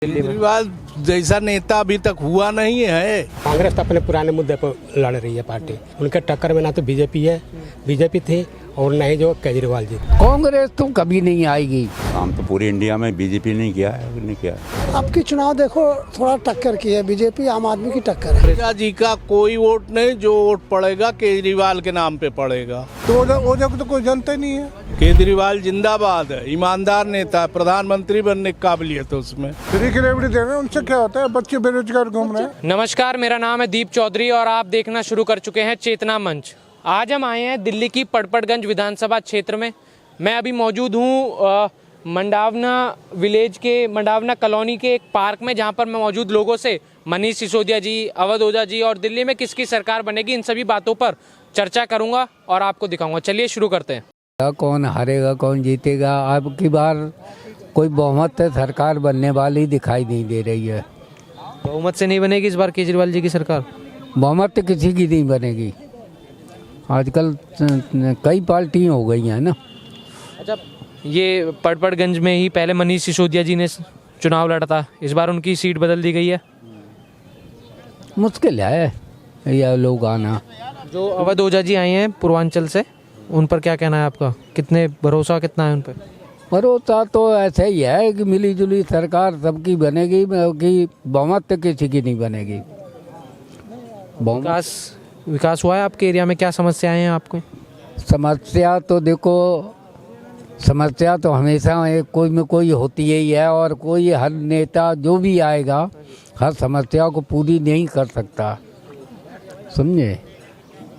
केजरीवाल जैसा नेता अभी तक हुआ नहीं है। कांग्रेस तो अपने पुराने मुद्दे पर लड़ रही है पार्टी। उनके टक्कर में ना तो बीजेपी है, बीजेपी थी, और न ही जो केजरीवाल जी। कांग्रेस तो कभी नहीं आएगी। काम तो पूरी इंडिया में बीजेपी नहीं किया है, नहीं किया है। अब की चुनाव देखो थोड़ा टक्कर की है, बीजेपी आम आदमी की टक्कर है। प्रजा जी का कोई वोट नहीं, जो वोट पड़ेगा केजरीवाल के नाम पे पड़ेगा। तो वो जगह तो कोई जनता नहीं है। केजरीवाल जिंदाबाद है, ईमानदार नेता है, प्रधानमंत्री बनने की काबिलियत है उसमें। फ्री की रेवड़ी दे रहे हैं, उनसे क्या होता है? बच्चे बेरोजगार घूम रहे हैं। नमस्कार, मेरा नाम है दीप चौधरी और आप देखना शुरू कर चुके हैं चेतना मंच। आज हम आए हैं दिल्ली की पड़पड़गंज विधानसभा क्षेत्र में। मैं अभी मौजूद हूँ मंडावना विलेज के मंडावना कॉलोनी के एक पार्क में, जहाँ पर मैं मौजूद लोगों से मनीष सिसोदिया जी, अवध ओझा जी और दिल्ली में किसकी सरकार बनेगी, इन सभी बातों पर चर्चा करूँगा और आपको दिखाऊंगा। चलिए शुरू करते हैं। कौन हारेगा कौन जीतेगा, अब की बार कोई बहुमत सरकार बनने वाली दिखाई नहीं दे रही है। बहुमत से नहीं बनेगी इस बार केजरीवाल जी की सरकार? बहुमत तो किसी की नहीं बनेगी। आजकल कई पार्टी हो गई हैं ना। अच्छा, ये पड़पड़गंज में ही पहले मनीष सिसोदिया जी ने चुनाव लड़ा था, इस बार उनकी सीट बदल दी गई है। मुश्किल है यह लोग आना। जो अवध ओझा जी आए हैं पूर्वांचल से, उन पर क्या कहना है आपका? कितने भरोसा कितना है उन पर? भरोसा तो ऐसे ही है कि मिली जुली सरकार सबकी बनेगी, कि बहुमत तो किसी की नहीं बनेगी। विकास हुआ है आपके एरिया में? क्या समस्याएं हैं आपको? समस्या तो देखो, समस्या तो हमेशा कोई में कोई होती ही है, और कोई हर नेता जो भी आएगा हर समस्या को पूरी नहीं कर सकता, समझे।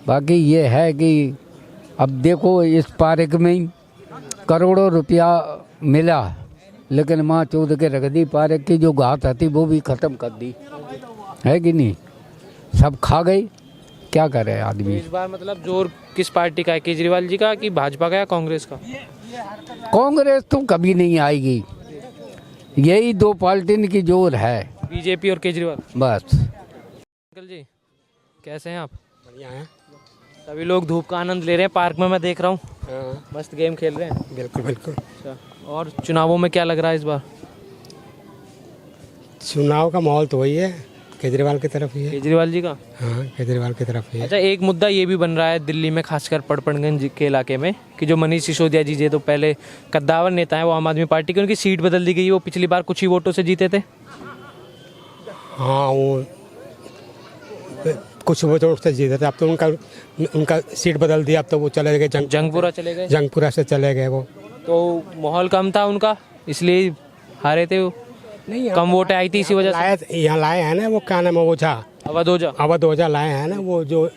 बाकी ये है कि अब देखो इस पार्क में ही करोड़ों रुपया मिला, लेकिन माँ चौध के रख दी। पार्क की जो घास थी वो भी ख़त्म कर दी है कि नहीं, सब खा गई। क्या करे आदमी। इस बार मतलब जोर किस पार्टी का है, केजरीवाल जी का कि भाजपा का या कांग्रेस का? कांग्रेस तो कभी नहीं आएगी, यही दो पार्टी की जोर है, बीजेपी और केजरीवाल बस। अंकल जी कैसे हैं आप? बढ़िया है। सभी लोग धूप का आनंद ले रहे हैं पार्क में, मैं देख रहा हूँ। मस्त गेम खेल रहे हैं। बिल्कुल बिल्कुल। अच्छा, और चुनावों में क्या लग रहा है इस बार? चुनाव का माहौल तो वही है, केजरीवाल की तरफ ही है। केजरीवाल जी का? हाँ, केजरीवाल की तरफ ही है। अच्छा, एक मुद्दा ये भी बन रहा है दिल्ली में, खासकर पड़पड़गंज के इलाके में, कि जो मनीष सिसोदिया जी तो पहले कद्दावर नेता है, वो आम आदमी पार्टी की, उनकी सीट बदल दी गई। वो पिछली बार कुछ ही वोटों से जीते थे। हाँ, वो कुछ वोटों से जीते थे। अब तो उनका सीट बदल दिया। अब तो वो चले गए जंगपुरा चले गए। जंगपुरा से चले गए वो। तो माहौल कम था उनका, इसलिए हारे थे वो। नहीं, कम वोट आई थी इसी वजह से। यहाँ लाए हैं ना, वो क्या नाम है, ओझा, अवध ओझा लाए हैं ना, वो जो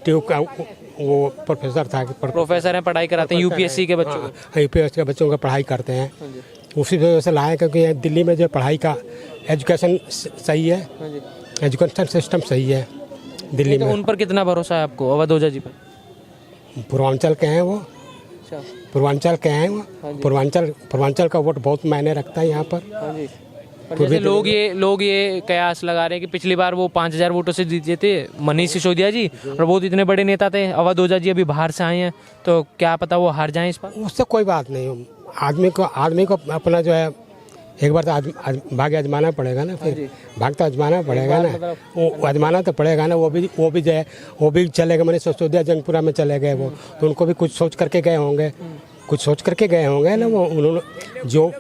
ट्यूब का वो प्रोफेसर था। प्रोफेसर हैं, पढ़ाई कराते हैं यूपीएससी के बच्चों को। यूपीएससी के बच्चों का पढ़ाई करते हैं, उसी वजह से लाए, क्योंकि दिल्ली में जो पढ़ाई का एजुकेशन सही है, एजुकेशन सिस्टम सही है दिल्ली में। उन पर कितना भरोसा है आपको, अवध ओझा जी पर? पूर्वांचल के हैं वो, पूर्वांचल के हैं वो। पूर्वांचल का वोट बहुत मायने रखता है यहाँ पर। जैसे लोग ये कयास लगा रहे हैं कि पिछली बार वो 5000 वोटों से जीते थे मनीष सिसोदिया जी, और वो इतने बड़े नेता थे। अवध ओझा जी अभी बाहर से आए हैं, तो क्या पता वो हार जाएं इस बार। उससे कोई बात नहीं। आदमी को अपना जो है एक बार तो भाग्य आजमाना पड़ेगा ना। फिर भाग तो आजमाना पड़ेगा ना, वो आजमाना तो पड़ेगा ना। वो भी चले गए, मनीष सिसोदिया जंगपुरा में चले गए वो, तो उनको भी कुछ सोच करके गए होंगे, ना। वो उन्होंने जो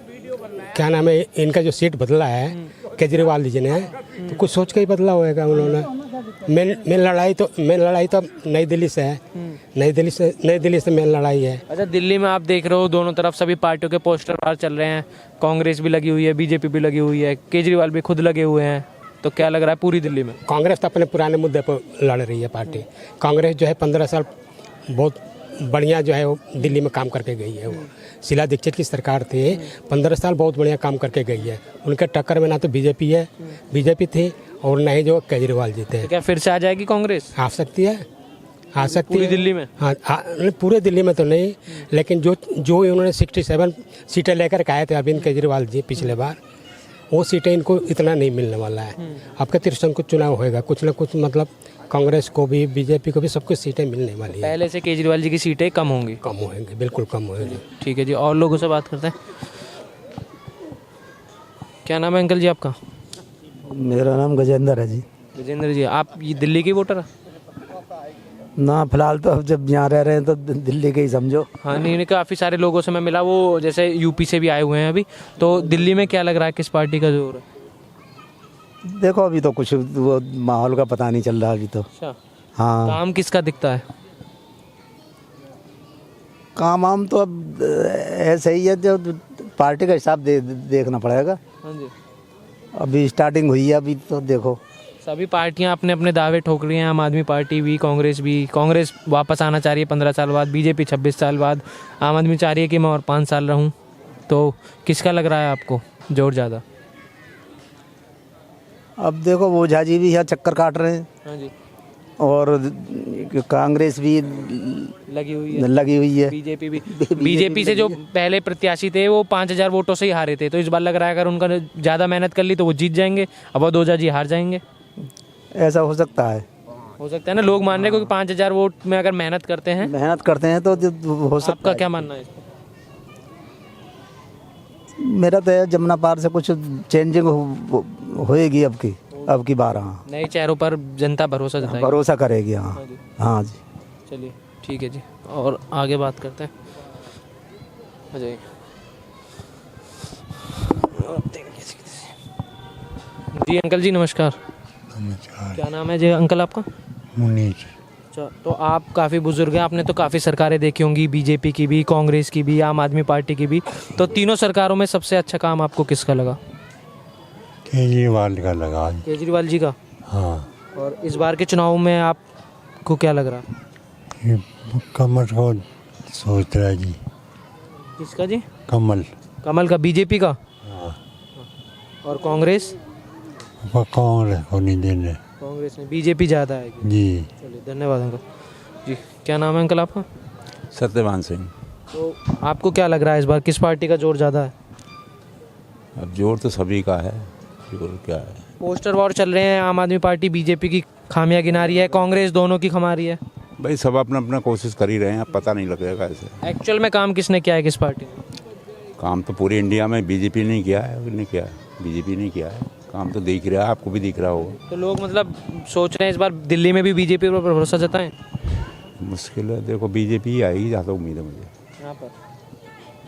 क्या नाम है, इनका जो सीट बदला है केजरीवाल जी ने, तो कुछ सोच के ही बदला होगा उन्होंने। मेन लड़ाई तो नई दिल्ली से है। नई दिल्ली से मेन लड़ाई है। अच्छा, दिल्ली में आप देख रहे हो दोनों तरफ सभी पार्टियों के पोस्टर बाहर चल रहे हैं। कांग्रेस भी लगी हुई है, बीजेपी भी लगी हुई है, केजरीवाल भी खुद लगे हुए हैं। तो क्या लग रहा है पूरी दिल्ली में? कांग्रेस तो अपने पुराने मुद्दे पर लड़ रही है पार्टी। कांग्रेस जो है 15 साल बहुत बढ़िया जो है वो दिल्ली में काम करके गई है। वो शीला दीक्षित की सरकार थी, 15 साल बहुत बढ़िया काम करके गई है। उनके टक्कर में ना तो बीजेपी थी, और न ही जो केजरीवाल जी थे। क्या फिर से आ जाएगी कांग्रेस? आ सकती है पूरी दिल्ली में? हाँ, पूरे दिल्ली में तो नहीं, लेकिन जो उन्होंने 67 सीटें लेकर आए थे अरविंद केजरीवाल जी पिछले बार, वो सीटें इनको इतना नहीं मिलने वाला है। आपका त्रिशंकु चुनाव होएगा, कुछ ना कुछ मतलब कांग्रेस को भी बीजेपी को भी सबको सीटें मिलने वाली है। पहले से केजरीवाल जी की सीटें कम होंगी? कम होंगी, बिल्कुल कम होंगी। ठीक है जी, और लोगों से बात करते हैं। क्या नाम है अंकल जी आपका? मेरा नाम गजेंद्र है जी। विजेंद्र जी, आप ये दिल्ली की वोटर हैं? ना फिलहाल तो अब जब यहाँ रह रहे हैं तो दिल्ली के ही समझो। हाँ नहीं, काफ़ी सारे लोगों से मैं मिला, वो जैसे यूपी से भी आए हुए हैं अभी। तो दिल्ली में क्या लग रहा है, किस पार्टी का जोर है? देखो अभी तो कुछ वो माहौल का पता नहीं चल रहा अभी तो। अच्छा, हाँ, काम किसका दिखता है? काम आम तो अब ऐसे ही है, जो पार्टी का हिसाब देखना पड़ेगा। हाँ जी, अभी स्टार्टिंग हुई है, अभी तो देखो सभी पार्टियां अपने अपने दावे ठोक रही हैं। आम आदमी पार्टी भी, कांग्रेस भी। कांग्रेस वापस आना चाह रही है 15 साल बाद, बीजेपी 26 साल बाद, आम आदमी चाह रही है कि मैं और 5 साल रहूं। तो किसका लग रहा है आपको जोर ज़्यादा? अब देखो वो ओझा जी भी यहाँ चक्कर काट रहे हैं। हाँ जी, और कांग्रेस भी लगी हुई है। बीजेपी भी। बीजेपी से जो पहले प्रत्याशी थे वो 5000 वोटों से ही हारे थे, तो इस बार लग रहा है अगर उनका ज़्यादा मेहनत कर ली तो वो जीत जाएंगे, अवध ओझा जी हार जाएंगे। ऐसा हो सकता है ना, लोग मान रहे हैं क्योंकि 5000 वोट में अगर मेहनत करते हैं तो हो सकता आपका है। क्या मानना है इस पर? मेरा तो है जमुना पार से कुछ चेंजिंग होएगी अब की बार। हाँ, नए चेहरों पर जनता भरोसा जताएगी, भरोसा करेगी। हाँ हाँ जी। हाँ जी, चलिए ठीक है जी, और आगे बात करते हैं। आ जाइए। जी अंकल जी नमस्कार। क्या नाम है जी अंकल आपका? मुनीर। अच्छा, तो आप काफ़ी बुजुर्ग हैं, आपने तो काफ़ी सरकारें देखी होंगी, बीजेपी की भी, कांग्रेस की भी, आम आदमी पार्टी की भी। तो तीनों सरकारों में सबसे अच्छा काम आपको किसका लगा? केजरीवाल का लगा। केजरीवाल जी का। हाँ, और इस बार के चुनाव में आपको क्या लग रहा? ये कमल को सोच रहा है जी। किसका जी? कमल का, बीजेपी का। और कांग्रेस? कांग्रेस को नहीं देने कांग्रेस में, बीजेपी ज़्यादा है जी। चलिए धन्यवाद अंकल जी। क्या नाम है अंकल आपका? सत्यवान सिंह। तो आपको क्या लग रहा है इस बार किस पार्टी का जोर ज़्यादा है? अब जोर तो सभी का है, जोर क्या है। पोस्टर वॉर चल रहे हैं, आम आदमी पार्टी बीजेपी की खामियां गिना रही है, कांग्रेस दोनों की खमा रही है। भाई सब अपना अपना कोशिश कर ही रहे हैं, अब पता नहीं लगेगा ऐसे। एक्चुअल में काम किसने किया है, किस पार्टी ने? काम तो पूरी इंडिया में बीजेपी नहीं किया है, बीजेपी नहीं किया है। काम तो दिख रहा है, आपको भी दिख रहा होगा। तो लोग मतलब सोच रहे हैं इस बार दिल्ली में भी बीजेपी पर भरोसा जताएं। मुश्किल है, देखो बीजेपी ही आएगी, ज़्यादा उम्मीद है मुझे यहाँ पर।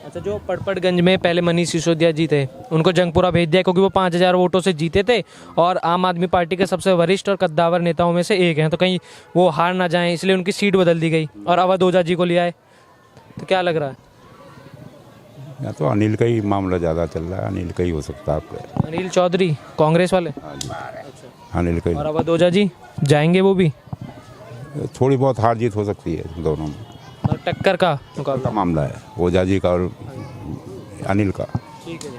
अच्छा, जो पड़पड़गंज में पहले मनीष सिसोदिया जी थे, उनको जंगपुरा भेज दिया क्योंकि वो 5000 वोटों से जीते थे और आम आदमी पार्टी के सबसे वरिष्ठ और कद्दावर नेताओं में से एक हैं, तो कहीं वो हार ना जाएं इसलिए उनकी सीट बदल दी गई और अवध ओझा जी को लिया है। तो क्या लग रहा है? या तो अनिल का ही मामला ज़्यादा चल रहा है, अनिल का ही हो सकता है आपका। अनिल चौधरी कांग्रेस वाले? हाँ जी, अनिल का ही। और अवध ओझा जी जाएंगे वो भी? थोड़ी बहुत हार जीत हो सकती है दोनों में, और टक्कर का का मुकाबला। मामला है ओझा जी का और अनिल का। ठीक है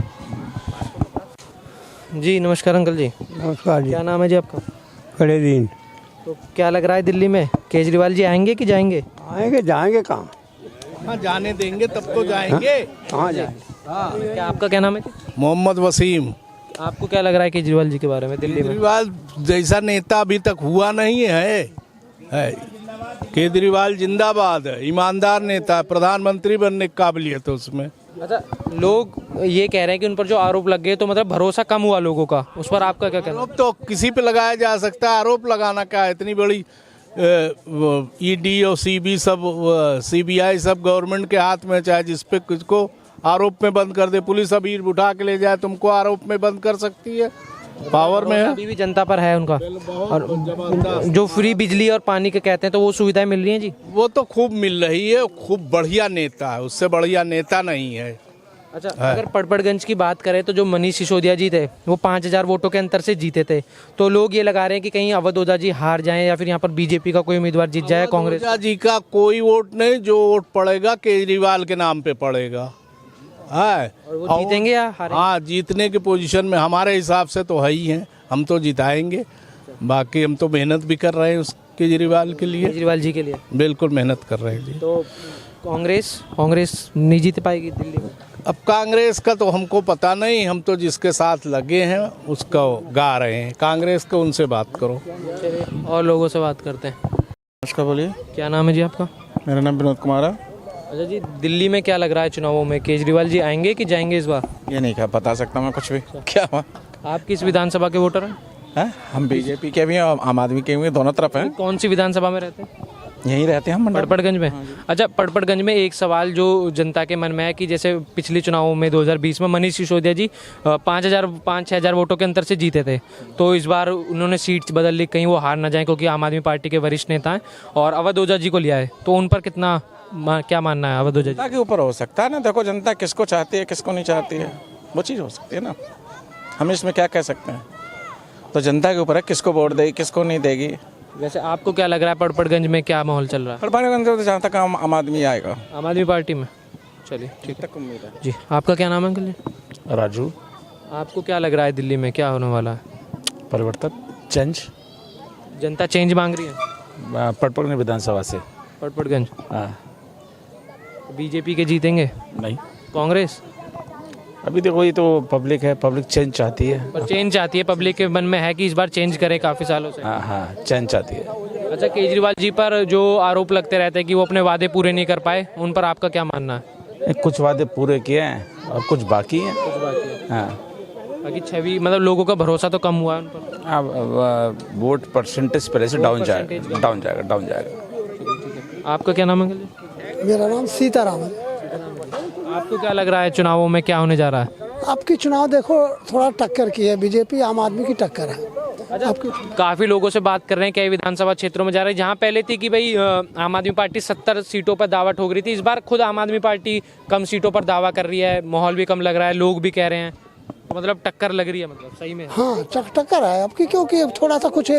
जी। नमस्कार अंकल जी। नमस्कार जी। क्या नाम है जी आपका? खड़े दिन तो क्या लग रहा है दिल्ली में केजरीवाल जी आएंगे कि जाएंगे? आएंगे, जाएंगे कहाँ? हाँ, जाने देंगे तब तो जाएंगे। कहाँ जाएंगे? क्या आपका क्या नाम है? मोहम्मद वसीम। आपको क्या लग रहा है केजरीवाल जी के बारे में दिल्ली में? केजरीवाल जैसा नेता अभी तक हुआ नहीं है। केजरीवाल जिंदाबाद है, ईमानदार नेता है, प्रधानमंत्री बनने की काबिलियत है उसमें। अच्छा, लोग ये कह रहे हैं कि उन पर जो आरोप लग गए तो मतलब भरोसा कम हुआ लोगों का, उस पर आपका क्या कहना? आरोप तो किसी पे लगाया जा सकता है, आरोप लगाना क्या है? इतनी बड़ी ईडी और सीबीआई सब गवर्नमेंट के हाथ में, चाहे जिस पे किसको आरोप में बंद कर दे, पुलिस अभी उठा के ले जाए तुमको आरोप में बंद कर सकती है, पावर में है। अभी भी जनता पर है उनका। और जो फ्री बिजली और पानी के कहते हैं तो वो सुविधाएं मिल रही हैं जी? वो तो खूब मिल रही है, खूब बढ़िया नेता है, उससे बढ़िया नेता नहीं है। अच्छा, अगर पड़पड़गंज की बात करें तो जो मनीष सिसोदिया जी थे वो 5000 वोटों के अंतर से जीते थे, तो लोग ये लगा रहे हैं कि कहीं अवध ओझा जी हार जाएं या फिर यहाँ पर बीजेपी का कोई उम्मीदवार जीत जाए, कांग्रेस। ओझा जी का कोई वोट नहीं, जो वोट पड़ेगा केजरीवाल के नाम पे पड़ेगा। है और वो जीतेंगे या हारेंगे? हाँ, जीतने की पोजीशन में हमारे हिसाब से तो है ही हैं, हम तो जिताएंगे। बाकी हम तो मेहनत भी कर रहे हैं उस केजरीवाल के लिए, केजरीवाल जी के लिए बिल्कुल मेहनत कर रहे हैं जी। तो कांग्रेस नहीं जीत पाएगी दिल्ली में? अब कांग्रेस का तो हमको पता नहीं, हम तो जिसके साथ लगे हैं उसका गा रहे हैं। कांग्रेस को उनसे बात करो। और लोगों से बात करते हैं। नमस्कार, बोलिए। क्या नाम है जी आपका? मेरा नाम विनोद कुमार है। अच्छा जी, दिल्ली में क्या लग रहा है चुनावों में, केजरीवाल जी आएंगे कि जाएंगे इस बार? ये नहीं क्या बता सकता मैं कुछ भी। क्या हुआ? आप किस विधानसभा के वोटर हैं? हम बीजेपी के भी हैं और आम आदमी के भी हैं, दोनों तरफ हैं। कौन सी विधानसभा में रहते हैं? यहीं रहते हैं हम मंडल। पड़पड़गंज में। अच्छा, पड़पड़गंज में एक सवाल जो जनता के मन में है कि जैसे पिछले चुनावों में 2020 में मनीष सिसोदिया जी 5,000-6,000 वोटों के अंतर से जीते थे, तो इस बार उन्होंने सीट बदल ली, कहीं वो हार ना जाए, क्योंकि आम आदमी पार्टी के वरिष्ठ नेता हैं और अवध ओझा जी को लिया है, तो उन पर कितना क्या मानना है अवध ओझा जी? जनता के ऊपर हो सकता है ना। देखो जनता किसको चाहती है किसको नहीं चाहती है, वो चीज़ हो सकती है ना। हम इसमें क्या कह सकते हैं, तो जनता के ऊपर है किसको वोट देगी किसको नहीं देगी। वैसे आपको क्या लग रहा है पड़पड़गंज में क्या माहौल चल रहा है? पड़पड़गंज तो जहाँ तक आम आदमी आएगा, आम आदमी पार्टी में। चलिए ठीक है, तक उम्मीद है। जी आपका क्या नाम है अंकल जी? राजू। आपको क्या लग रहा है दिल्ली में क्या होने वाला है? परिवर्तन, चेंज। जनता चेंज मांग रही है पटपड़गंज विधानसभा से। पड़पड़गंज। हाँ। बीजेपी के जीतेंगे? नहीं, कांग्रेस? अभी देखो ये तो पब्लिक है, पब्लिक चेंज चाहती है। पर चेंज चाहती है, पब्लिक के मन में है कि इस बार चेंज करे काफी सालों से। हाँ हाँ, चेंज चाहती है। अच्छा, केजरीवाल जी पर जो आरोप लगते रहते हैं कि वो अपने वादे पूरे नहीं कर पाए, उन पर आपका क्या मानना है? कुछ वादे पूरे किए हैं और कुछ बाकी हैं। हाँ, बाकी छवि मतलब लोगों का भरोसा तो कम हुआ है उन पर। अब वोट परसेंटेज पहले से डाउन जाएगा। आपका क्या नाम है अंकल जी? मेरा नाम सीताराम है। आपको क्या लग रहा है चुनावों में क्या होने जा रहा है? आपकी चुनाव देखो थोड़ा टक्कर की है, बीजेपी आम आदमी की टक्कर है। आपकी काफी लोगों से बात कर रहे हैं, कई विधानसभा क्षेत्रों में जा रहे हैं जहां पहले थी कि भाई आम आदमी पार्टी 70 सीटों पर दावा ठोक रही थी, इस बार खुद आम आदमी पार्टी कम सीटों पर दावा कर रही है, माहौल भी कम लग रहा है, लोग भी कह रहे हैं, तो मतलब टक्कर लग रही है, मतलब सही में। हाँ टक्कर है आपकी, क्योंकि अब थोड़ा सा कुछ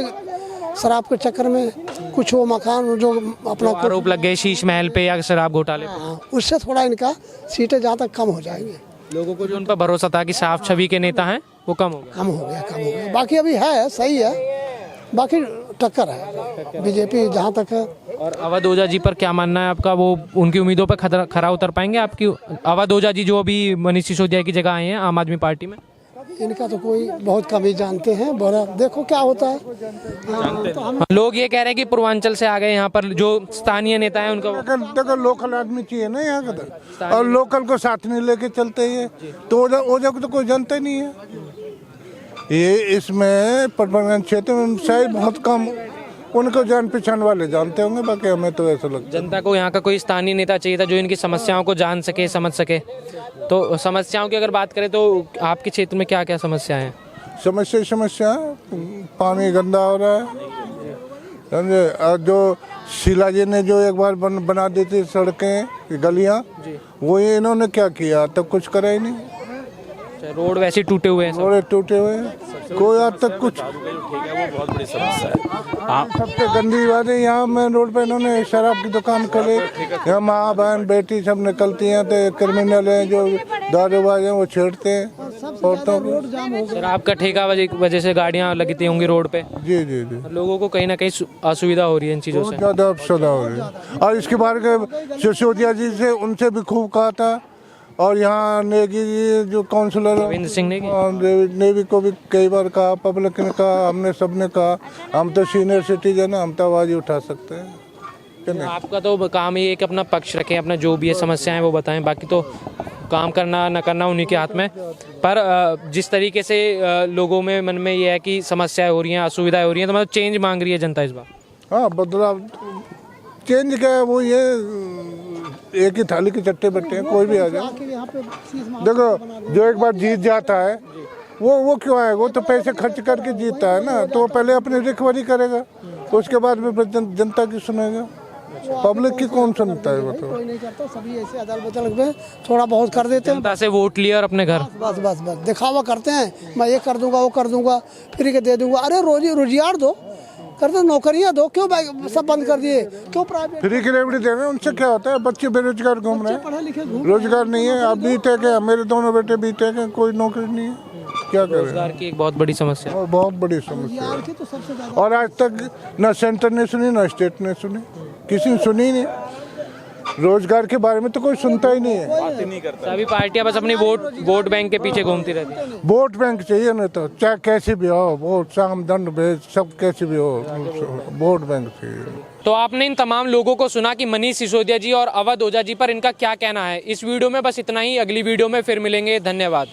शराब के चक्कर में कुछ वो मकान जो अपना आरोप लग गए शीश महल पे या शराब घोटाले पे, हाँ, उससे थोड़ा इनका सीटें जहाँ तक कम हो जाएंगी। लोगों को जो उन पर भरोसा था कि साफ छवि के नेता हैं वो कम हो गया। बाकी अभी है सही है, बाकी टक्कर है बीजेपी जहाँ तक है। और अवध ओझा जी पर क्या मानना है आपका, वो उनकी उम्मीदों पर खरा उतर पाएंगे आपकी? अवध ओझा जी जो अभी मनीष सिसोदिया की जगह आए हैं आम आदमी पार्टी में, इनका तो कोई बहुत कम ही जानते हैं, बड़ा देखो क्या होता है। लोग ये कह रहे हैं कि पूर्वांचल से आ गए यहाँ पर जो स्थानीय नेता है उनका। देखो लोकल आदमी चाहिए ना यहाँ का, और लोकल को साथ नहीं लेके चलते हैं तो ओझा को तो कोई जानता ही नहीं है। ये इसमें पटपड़गंज क्षेत्र में शायद बहुत कम उनको जान पहचान वाले जानते होंगे, बाकी हमें तो ऐसा लगता है। जनता को यहाँ का कोई स्थानीय नेता चाहिए था जो इनकी समस्याओं को जान सके समझ सके। तो समस्याओं की अगर बात करें तो आपके क्षेत्र में क्या क्या समस्याएं हैं? समस्या पानी गंदा हो रहा है, समझे। और जो शीला जी ने जो एक बार बना दी थी सड़कें गलियां, वो ये इन्होंने क्या किया, तब कुछ करा ही नहीं। रोड वैसे टूटे हुए हैं, रोड टूटे हुए हैं, कोई आज तक कुछ। वो बहुत बड़ी समस्या है। सबसे गंदी बात है यहाँ मेन रोड पे इन्होंने शराब की दुकान खोली, यहाँ माँ बहन बेटी सब निकलती हैं, तो क्रिमिनल हैं जो दारूबाज हैं वो छेड़ते हैं औरतों को। शराब का ठेका वजह से गाड़ियाँ लगती होंगी रोड पे। जी जी जी, लोगों को कहीं ना कहीं असुविधा हो रही है इन चीज़ों बहुत से। ज़्यादा अफसदा हो रही है। और इसके बारे में सिसोदिया जी से उनसे भी खूब कहा था, और यहाँ नेगी जी जो काउंसलर रविंद्र सिंह नेगी को भी कई बार कहा, पब्लिक ने कहा, हमने सबने कहा, हम तो सीनियर सिटीजन है, हम तो आवाज़ उठा सकते हैं। आपका तो काम ही है कि अपना पक्ष रखें, अपना जो भी है समस्याएं वो बताएं, बाकी तो काम करना न करना उन्हीं के हाथ में। पर जिस तरीके से लोगों में मन में ये है कि समस्याएं हो रही हैं, असुविधाएं हो रही हैं, तो मतलब चेंज मांग रही है जनता इस बार। हाँ बदलाव, चेंज क्या है, वो ये एक ही थाली के चट्टे बट्टे हैं, कोई भी आ जाए। देखो जो एक बार जीत जाता है वो क्यों आएगा, वो तो पैसे खर्च करके जीतता है ना, तो वो पहले अपनी रिकवरी करेगा, तो उसके बाद में जनता की सुनेगा, पब्लिक की कौन सुनता है? वो तो कोई नहीं करता, सभी ऐसे अदल बदल में थोड़ा बहुत कर देते हैं, जनता से वोट लिया और अपने घर बस दिखावा करते हैं, मैं ये कर दूंगा वो कर दूंगा, फ्री के दे दूंगा। अरे रोजगार दो, करते नौकरियां दो, क्यों सब बंद कर दिए, क्यों प्राइवेट फ्री की रेवड़ी दे रहे हैं, उनसे क्या होता है? बच्चे बेरोजगार घूम रहे हैं, पढ़े लिखे रोजगार नहीं है। अब बीटेक है, मेरे दोनों बेटे बीटेक हैं, कोई नौकरी नहीं है, क्या करें? रोजगार की एक बहुत बड़ी समस्या है। और बहुत बड़ी समस्या है, तो सबसे ज्यादा। और आज तक न सेंटर ने सुनी न स्टेट ने सुनी, किसी ने सुनी नहीं। रोजगार के बारे में तो कोई सुनता ही नहीं है। सभी पार्टियां बस अपनी वोट बैंक के पीछे घूमती रहती हैं। वोट बैंक चाहिए ना, तो चाहे कैसे भी हो, वोट साम दंड भेज सब कैसे भी हो, वोट बैंक चाहिए। तो आपने इन तमाम लोगों को सुना कि मनीष सिसोदिया जी और अवध ओझा जी पर इनका क्या कहना है। इस वीडियो में बस इतना ही, अगली वीडियो में फिर मिलेंगे। धन्यवाद।